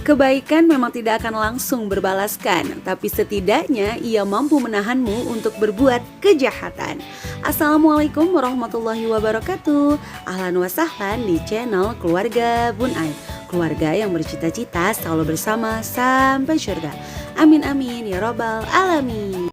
Kebaikan memang tidak akan langsung berbalaskan, tapi setidaknya ia mampu menahanmu untuk berbuat kejahatan. Assalamualaikum warahmatullahi wabarakatuh. Ahlan wa sahlan di channel Keluarga Bun Ai. Keluarga yang bercita-cita selalu bersama sampai surga. Amin amin ya robbal alamin.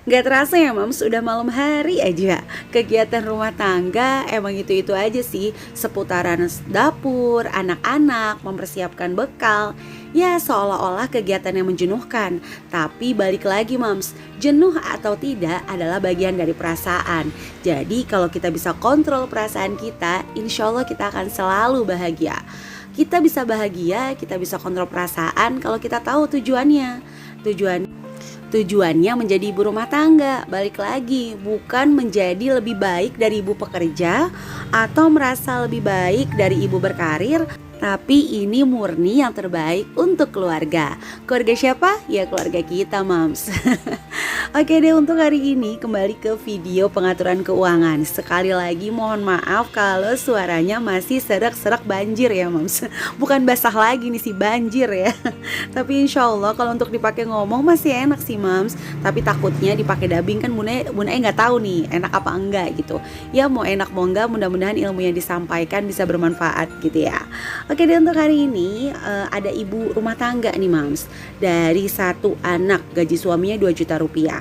Gak terasa ya Mams, udah malam hari aja. Kegiatan rumah tangga emang itu-itu aja sih. Seputaran dapur, anak-anak, mempersiapkan bekal. Ya seolah-olah kegiatan yang menjenuhkan. Tapi balik lagi Mams, jenuh atau tidak adalah bagian dari perasaan. Jadi kalau kita bisa kontrol perasaan kita, insya Allah kita akan selalu bahagia. Kita bisa bahagia, kita bisa kontrol perasaan kalau kita tahu tujuannya. Tujuannya menjadi ibu rumah tangga. Balik lagi, bukan menjadi lebih baik dari ibu pekerja atau merasa lebih baik dari ibu berkarir, tapi ini murni yang terbaik untuk keluarga. Keluarga siapa? Ya keluarga kita Mams. Oke deh, untuk hari ini kembali ke video pengaturan keuangan. Sekali lagi mohon maaf kalau suaranya masih serak-serak banjir ya Mams. Bukan basah lagi nih si banjir ya. Tapi insya Allah kalau untuk dipakai ngomong masih enak sih Mams. Tapi takutnya dipakai dubbing kan Bunda nggak tahu nih enak apa enggak gitu. Ya mau enak mau enggak, mudah-mudahan ilmu yang disampaikan bisa bermanfaat gitu ya. Oke deh, untuk hari ini ada ibu rumah tangga nih Mams. Dari satu anak gaji suaminya 2 juta rupiah.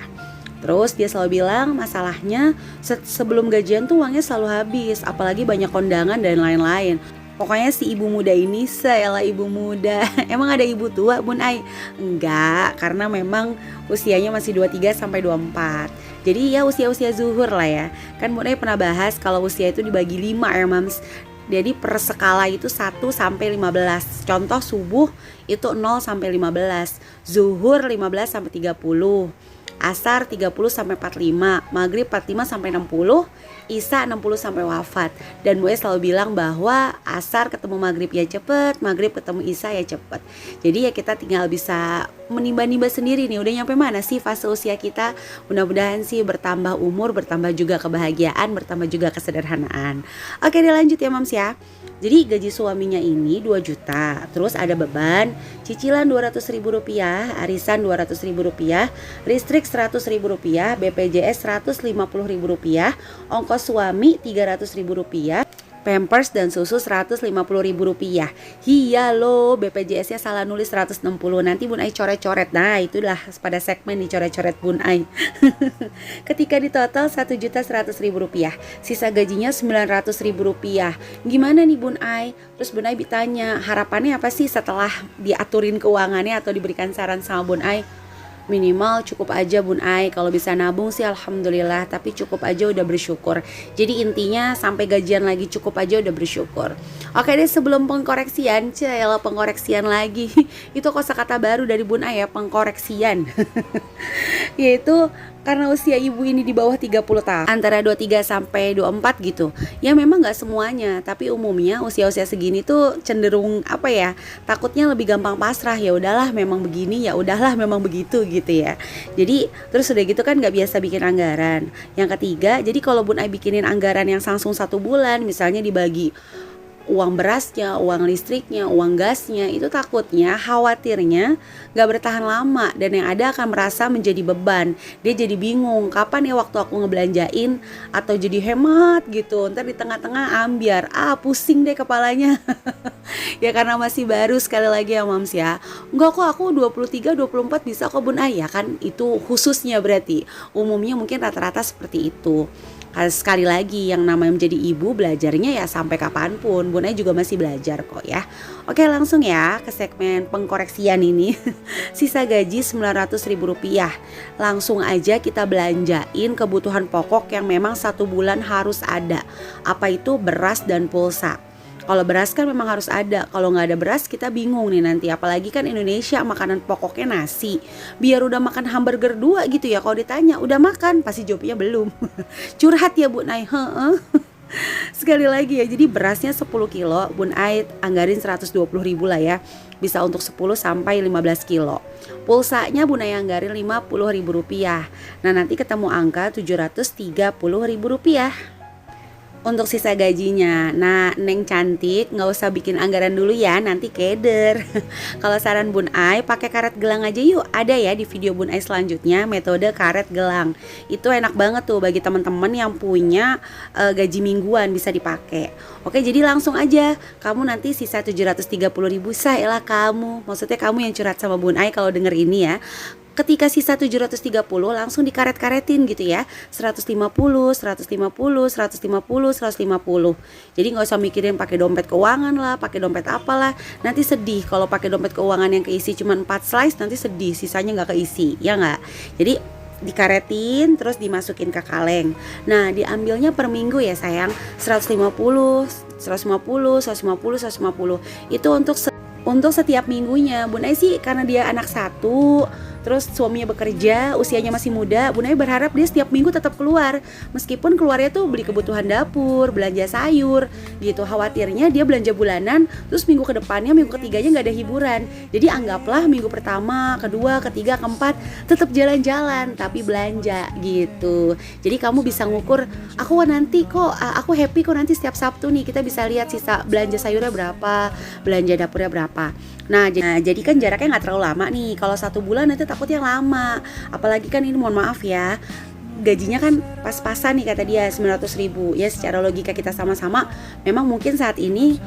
Terus dia selalu bilang masalahnya sebelum gajian tuh uangnya selalu habis, apalagi banyak kondangan dan lain-lain. Pokoknya si ibu muda ini seelah ibu muda. Emang ada ibu tua Bun Ai? Enggak, karena memang usianya masih 23 sampai 24. Jadi ya usia-usia zuhur lah ya. Kan Bun Ai pernah bahas kalau usia itu dibagi 5 ya Mams. Jadi per skala itu 1 sampai 15. Contoh subuh itu 0 sampai 15, zuhur 15 sampai 30, asar 30 sampai 45, maghrib 45 sampai 60, isya 60 sampai wafat. Dan gue selalu bilang bahwa asar ketemu maghrib ya cepet, maghrib ketemu isya ya cepet. Jadi ya kita tinggal bisa menimba-nimba sendiri nih, udah nyampe mana sih fase usia kita. Mudah-mudahan sih bertambah umur, bertambah juga kebahagiaan, bertambah juga kesederhanaan. Oke deh, lanjut ya Mams ya. Jadi gaji suaminya ini 2 juta. Terus ada beban cicilan Rp200.000, arisan Rp200.000, listrik Rp100.000, BPJS Rp150.000, ongkos suami Rp300.000, Pampers dan susu Rp150.000. Iya loh, BPJS-nya salah nulis 160. Nanti Bun Ai coret-coret. Nah, itulah pada segmen dicoret-coret Bun Ai. Ketika di total Rp1.100.000, sisa gajinya Rp900.000. Gimana nih Bun Ai? Terus Bun Ai ditanya, harapannya apa sih setelah diaturin keuangannya atau diberikan saran sama Bun Ai? Minimal cukup aja Bun Ai. Kalau bisa nabung sih alhamdulillah, tapi cukup aja udah bersyukur. Jadi intinya sampai gajian lagi cukup aja udah bersyukur. Oke deh, sebelum pengkoreksian, pengkoreksian lagi. Itu kosakata baru dari Bun Ai ya, pengkoreksian. Yaitu karena usia ibu ini di bawah 30 tahun, antara 23 sampai 24 gitu. Ya memang gak semuanya, tapi umumnya usia-usia segini tuh cenderung apa ya, takutnya lebih gampang pasrah. Ya udahlah memang begini, ya udahlah memang begitu gitu ya. Jadi terus udah gitu kan gak biasa bikin anggaran. Yang ketiga, jadi kalau Bun Ai bikinin anggaran yang langsung 1 bulan, misalnya dibagi uang berasnya, uang listriknya, uang gasnya, itu takutnya, khawatirnya gak bertahan lama dan yang ada akan merasa menjadi beban. Dia jadi bingung, kapan ya waktu aku ngebelanjain atau jadi hemat gitu. Ntar di tengah-tengah ambiar, pusing deh kepalanya. Ya karena masih baru, sekali lagi ya Mams ya. Enggak kok, aku 23, 24 bisa kok Bun Ai. Ya kan itu khususnya berarti. Umumnya mungkin rata-rata seperti itu. Sekali lagi, yang namanya menjadi ibu belajarnya ya sampai kapanpun. Bun Ai juga masih belajar kok ya. Oke, langsung ya ke segmen pengkoreksian ini. Sisa gaji Rp900.000. Langsung aja kita belanjain kebutuhan pokok yang memang 1 bulan harus ada. Apa itu? Beras dan pulsa. Kalau beras kan memang harus ada. Kalau nggak ada beras kita bingung nih nanti. Apalagi kan Indonesia makanan pokoknya nasi. Biar udah makan hamburger 2 gitu ya. Kalau ditanya udah makan, pasti jawabnya belum. Curhat ya Bu Nay. Sekali lagi ya, jadi berasnya 10 kilo, Bun Ai anggarin 120.000 lah ya. Bisa untuk 10 sampai 15 kilo. Pulsanya Bun Ai anggarin Rp50.000. Nah, nanti ketemu angka Rp730.000 untuk sisa gajinya. Nah, Neng cantik, nggak usah bikin anggaran dulu ya, nanti keder. Kalau saran Bun Ai, pakai karet gelang aja yuk. Ada ya di video Bun Ai selanjutnya, metode karet gelang. Itu enak banget tuh bagi teman-teman yang punya gaji mingguan, bisa dipakai. Oke, jadi langsung aja. Kamu nanti sisa 730.000, sayalah kamu. Maksudnya kamu yang curhat sama Bun Ai kalau denger ini ya. Ketika sisa 730 langsung dikaret-karetin gitu ya, 150, 150, 150, 150. Jadi nggak usah mikirin pakai dompet keuangan lah, pakai dompet apalah. Nanti sedih kalau pakai dompet keuangan yang keisi cuma 4 slice, nanti sedih sisanya nggak keisi, ya nggak? Jadi dikaretin terus dimasukin ke kaleng. Nah, diambilnya per minggu ya sayang, 150, 150, 150, 150. Itu untuk setiap minggunya. Bun Ai sih karena dia anak satu, terus suaminya bekerja, usianya masih muda, Bun Ai berharap dia setiap minggu tetap keluar. Meskipun keluarnya tuh beli kebutuhan dapur, belanja sayur gitu. Khawatirnya dia belanja bulanan, terus minggu kedepannya, minggu ketiganya nggak ada hiburan. Jadi anggaplah minggu pertama, kedua, ketiga, keempat tetap jalan-jalan tapi belanja gitu. Jadi kamu bisa ngukur, aku nanti kok, aku happy kok nanti setiap Sabtu nih kita bisa lihat sisa belanja sayurnya berapa, belanja dapurnya berapa. Nah, jadi kan jaraknya nggak terlalu lama nih. Kalau 1 bulan nanti takutnya lama. Apalagi kan ini mohon maaf ya, gajinya kan pas-pasan nih kata dia 900.000. Ya secara logika kita sama-sama, memang mungkin saat ini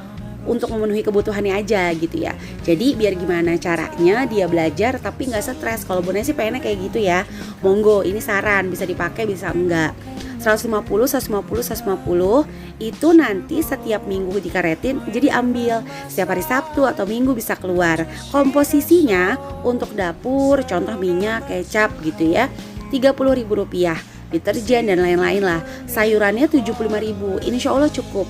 untuk memenuhi kebutuhannya aja gitu ya. Jadi biar gimana caranya dia belajar tapi nggak stres. Kalau Bun Ai sih pengennya kayak gitu ya. Monggo, ini saran, bisa dipakai bisa enggak. 150, 150, 150 itu nanti setiap minggu dikaretin, jadi ambil setiap hari Sabtu atau Minggu bisa keluar. Komposisinya untuk dapur, contoh minyak, kecap gitu ya, Rp30.000, deterjen dan lain-lain lah. Sayurannya Rp75.000, insya Allah cukup.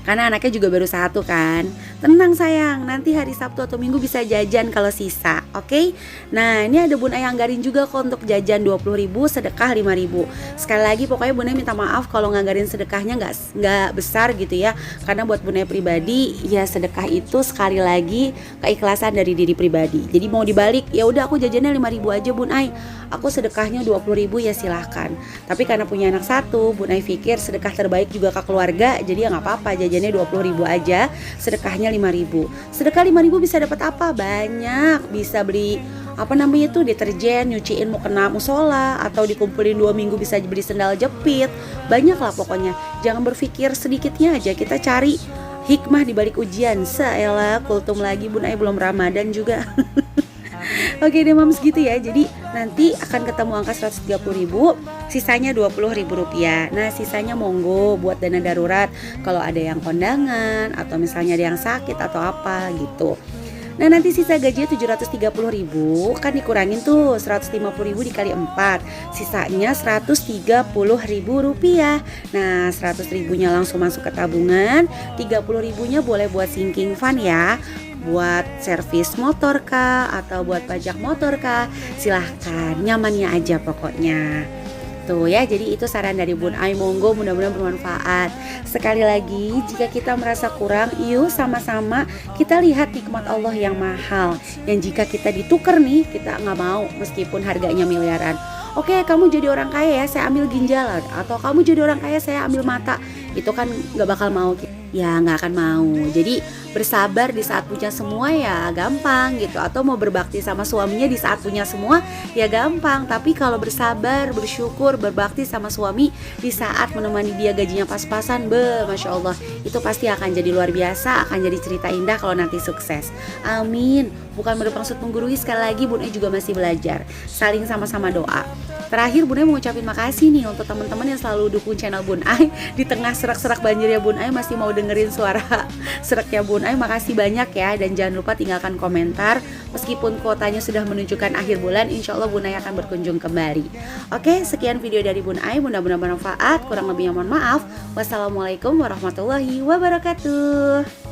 Karena anaknya juga baru 1 kan. Tenang sayang, nanti hari Sabtu atau Minggu bisa jajan kalau sisa, oke? Nah, ini ada Bun Ai anggarin juga kok untuk jajan 20.000, sedekah 5.000. Sekali lagi pokoknya Bun Ai minta maaf kalau nganggarin sedekahnya nggak besar gitu ya. Karena buat Bun Ai pribadi, ya sedekah itu sekali lagi keikhlasan dari diri pribadi. Jadi mau dibalik, ya udah aku jajannya 5.000 aja Bun Ai. Aku sedekahnya 20.000 ya silahkan. Tapi karena punya anak 1, Bun Ai pikir sedekah terbaik juga ke keluarga, jadi ya nggak apa-apa, jajannya 20.000 aja, sedekahnya 5.000. Sedekah 5.000 bisa dapat apa? Banyak. Bisa beli deterjen, nyuciin mau kena musola, atau dikumpulin 2 minggu bisa beli sendal jepit. Banyak lah pokoknya. Jangan berpikir sedikitnya aja, kita cari hikmah di balik ujian. Saelah kultum lagi, Bun Ai belum Ramadan juga. Oke deh mams gitu ya. Jadi nanti akan ketemu angka 130.000, sisanya Rp20.000. Nah, sisanya monggo buat dana darurat kalau ada yang kondangan atau misalnya ada yang sakit atau apa gitu. Nah, nanti sisa gajinya 730.000 kan dikurangin tuh 150.000 dikali 4, sisanya Rp130.000. Nah, 100.000-nya langsung masuk ke tabungan, 30.000-nya boleh buat sinking fund ya, buat servis motor kah atau buat pajak motor kah, silahkan, nyamannya aja pokoknya. Tuh ya, jadi itu saran dari Bun Ai, monggo mudah-mudahan bermanfaat. Sekali lagi, jika kita merasa kurang, yuk sama-sama kita lihat nikmat Allah yang mahal. Yang jika kita ditukar nih, kita nggak mau meskipun harganya miliaran. Oke, kamu jadi orang kaya ya, saya ambil ginjalan. Atau kamu jadi orang kaya, saya ambil mata. Itu kan nggak bakal mau. Ya nggak akan mau. Jadi bersabar di saat punya semua ya gampang gitu. Atau mau berbakti sama suaminya di saat punya semua ya gampang. Tapi kalau bersabar, bersyukur, berbakti sama suami di saat menemani dia gajinya pas-pasan, Masya Allah, itu pasti akan jadi luar biasa. Akan jadi cerita indah kalau nanti sukses. Amin. Bukan bermaksud menggurui, sekali lagi Bun Ai juga masih belajar. Saling sama-sama doa. Terakhir Bun Ai mau ngucapin makasih nih untuk teman-teman yang selalu dukung channel Bun Ai. Di tengah serak-serak banjirnya Bun Ai masih mau dengerin suara seraknya Bun Ai. Makasih banyak ya. Dan jangan lupa tinggalkan komentar. Meskipun kuotanya sudah menunjukkan akhir bulan, insya Allah Bun Ai akan berkunjung kembali. Oke, sekian video dari Bun Ai. Mudah-mudahan bermanfaat. Kurang lebihnya mohon maaf. Wassalamualaikum warahmatullahi wabarakatuh.